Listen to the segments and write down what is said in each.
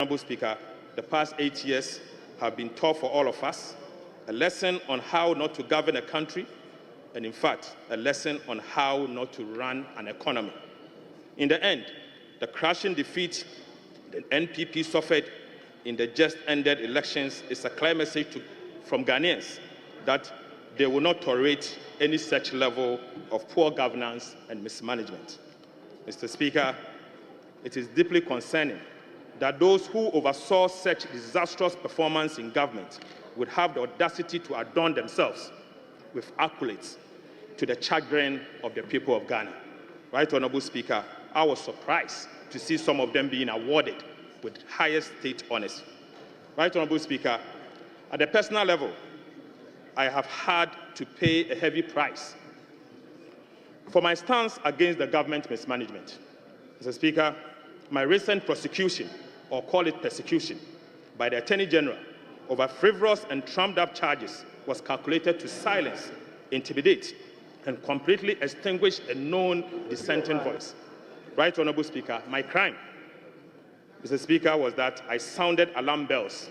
Honorable Speaker, the past 8 years have been tough for all of us, a lesson on how not to govern a country, and in fact, a lesson on how not to run an economy. In the end, the crushing defeat the NPP suffered in the just-ended elections is a clear message from Ghanaians that they will not tolerate any such level of poor governance and mismanagement. Mr. Speaker, it is deeply concerning that those who oversaw such disastrous performance in government would have the audacity to adorn themselves with accolades to the chagrin of the people of Ghana. Right, Honorable Speaker, I was surprised to see some of them being awarded with highest state honors. Right, Honorable Speaker, at the personal level, I have had to pay a heavy price for my stance against the government mismanagement. Mr. Speaker, my recent prosecution, or call it persecution, by the Attorney General over frivolous and trumped-up charges was calculated to silence, intimidate, and completely extinguish a known dissenting voice. Right, Honorable Speaker, my crime, Mr. Speaker, was that I sounded alarm bells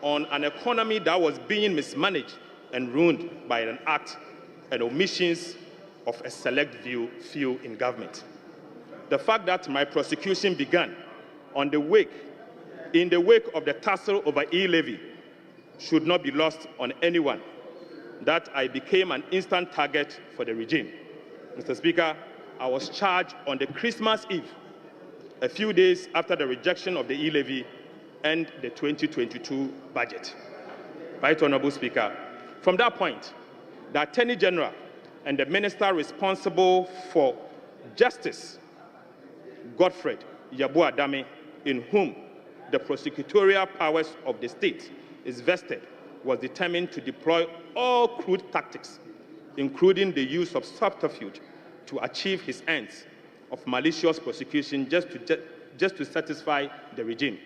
on an economy that was being mismanaged and ruined by an act and omissions of a select few in government. The fact that my prosecution began in the wake of the tussle over e-levy should not be lost on anyone, that I became an instant target for the regime. Mr. Speaker, I was charged on the Christmas Eve, a few days after the rejection of the e-levy and the 2022 budget. Right, Honorable Speaker, from that point, the Attorney General and the Minister responsible for Justice, Godfred Dame, in whom the prosecutorial powers of the state is vested, was determined to deploy all crude tactics, including the use of subterfuge, to achieve his ends of malicious prosecution just to satisfy the regime.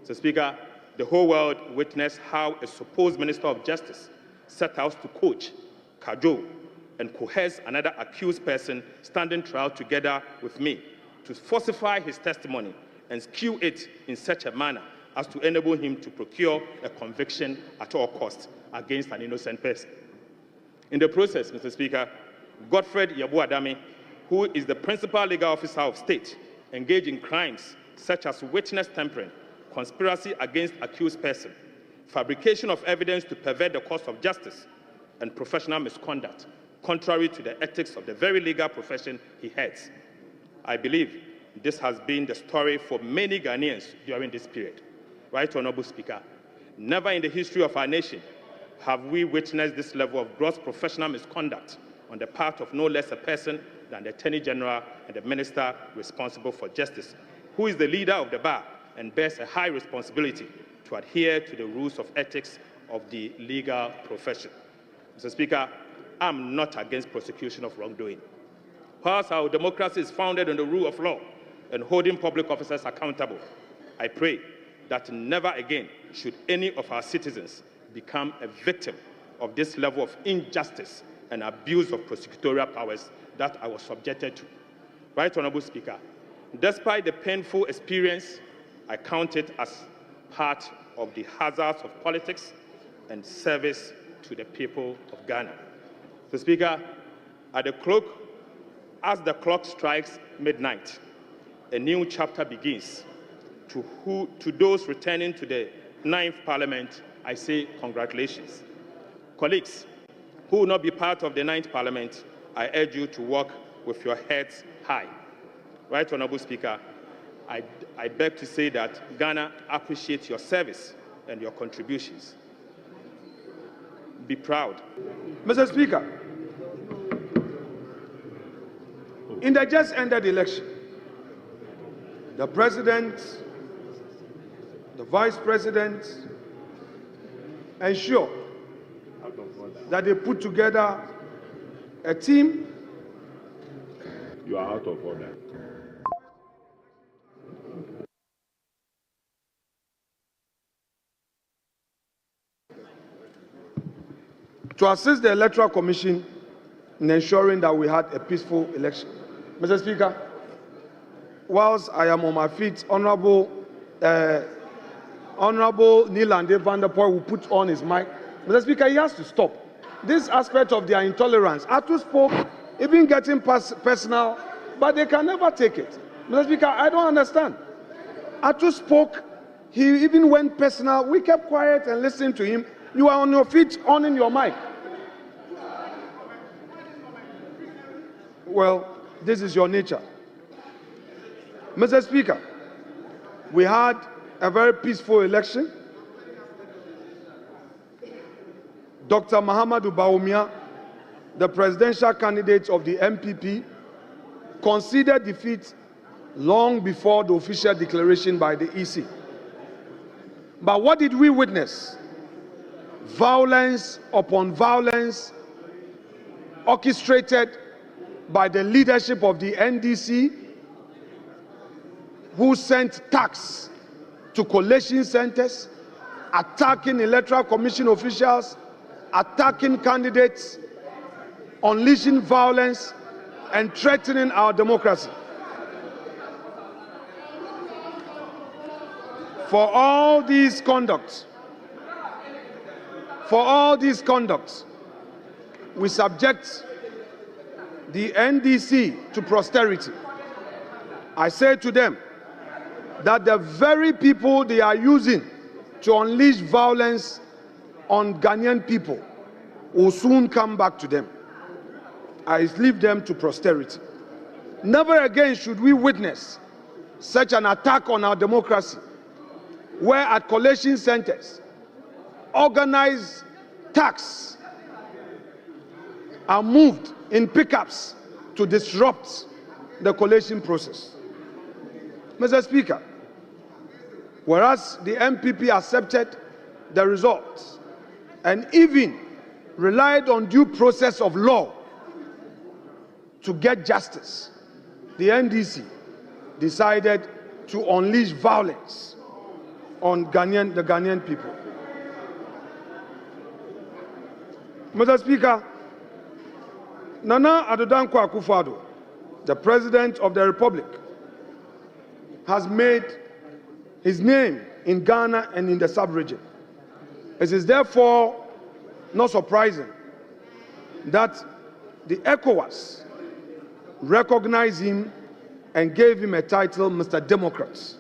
Mr. Speaker, the whole world witnessed how a supposed Minister of Justice set out to coach, cajole, and coerce another accused person standing trial together with me to falsify his testimony and skew it in such a manner as to enable him to procure a conviction at all costs against an innocent person. In the process, Mr. Speaker, Godfred Dame, who is the principal legal officer of state, engaged in crimes such as witness tampering, conspiracy against accused person, fabrication of evidence to pervert the course of justice, and professional misconduct, contrary to the ethics of the very legal profession he heads. I believe this has been the story for many Ghanaians during this period. Right, Honorable Speaker, never in the history of our nation have we witnessed this level of gross professional misconduct on the part of no less a person than the Attorney General and the Minister responsible for Justice, who is the leader of the bar and bears a high responsibility to adhere to the rules of ethics of the legal profession. Mr. Speaker, I'm not against prosecution of wrongdoing. Whilst our democracy is founded on the rule of law and holding public officers accountable, I pray that never again should any of our citizens become a victim of this level of injustice and abuse of prosecutorial powers that I was subjected to. Right, Honorable Speaker, despite the painful experience, I count it as part of the hazards of politics and service to the people of Ghana. Mr. Speaker, as the clock strikes midnight, a new chapter begins. To those returning to the 9th Parliament, I say congratulations. Colleagues who will not be part of the 9th Parliament, I urge you to walk with your heads high. Right, Honorable Speaker, I beg to say that Ghana appreciates your service and your contributions. Be proud. Mr. Speaker, in the just ended election, the President, the Vice President ensure that they put together a team. You are out of order. To assist the Electoral Commission in ensuring that we had a peaceful election. Mr. Speaker, whilst I am on my feet, Honorable Honorable Nilande van der Poel will put on his mic. Mr. Speaker, he has to stop. This aspect of their intolerance. Ato spoke, even getting personal, but they can never take it. Mr. Speaker, I don't understand. Ato spoke, he even went personal. We kept quiet and listened to him. You are on your feet, on in your mic. Well, this is your nature. Mr. Speaker, we had a very peaceful election. Dr. Mahamadou Bawumia, the presidential candidate of the MPP, conceded defeat long before the official declaration by the EC. But what did we witness? Violence upon violence orchestrated by the leadership of the NDC, who sent thugs to collation centers, attacking Electoral Commission officials, attacking candidates, unleashing violence, and threatening our democracy. For all these conducts, we subject the NDC to posterity. I say to them that the very people they are using to unleash violence on Ghanaian people will soon come back to them. I leave them to posterity. Never again should we witness such an attack on our democracy, where at collation centers, organized thugs are moved in pickups to disrupt the collation process. Mr. Speaker, whereas the MPP accepted the results and even relied on due process of law to get justice, the NDC decided to unleash violence on the Ghanaian people. Mr. Speaker, Nana Addo Dankwa Akufo-Addo, the President of the Republic, has made his name in Ghana and in the sub-region. It is therefore not surprising that the ECOWAS recognized him and gave him a title, Mr. Democrat.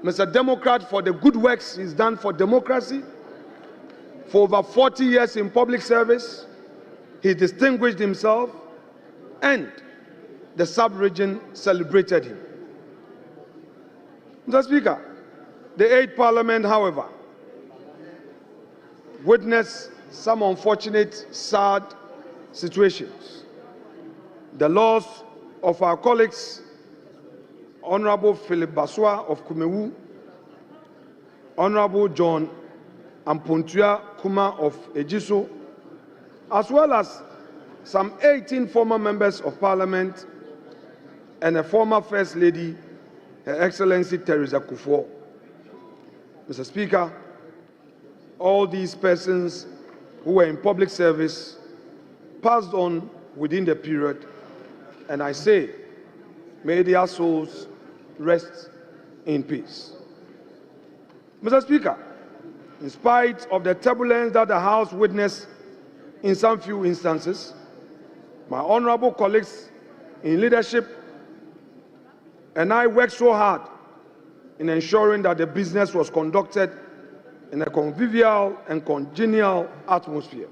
Mr. Democrat for the good works he's done for democracy. For over 40 years in public service, he distinguished himself, and the sub-region celebrated him. Mr. Speaker, the 8th Parliament, however, witnessed some unfortunate, sad situations. The loss of our colleagues, Honorable Philip Baswa of Kumewu, Honorable John Ampontua Kuma of Ejiso, as well as some 18 former members of Parliament and a former First Lady, Her Excellency Teresa Kufuor. Mr. Speaker, all these persons who were in public service passed on within the period, and I say, may their souls rest in peace. Mr. Speaker, in spite of the turbulence that the House witnessed in some few instances, my honorable colleagues in leadership and I worked so hard in ensuring that the business was conducted in a convivial and congenial atmosphere.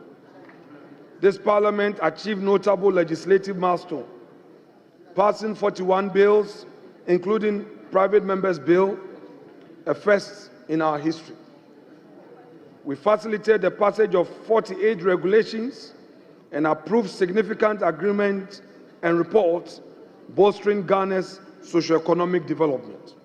This Parliament achieved notable legislative milestones, passing 41 bills, including private members' bill, a first in our history. We facilitated the passage of 48 regulations and approved significant agreements and reports bolstering Ghana's socio-economic development.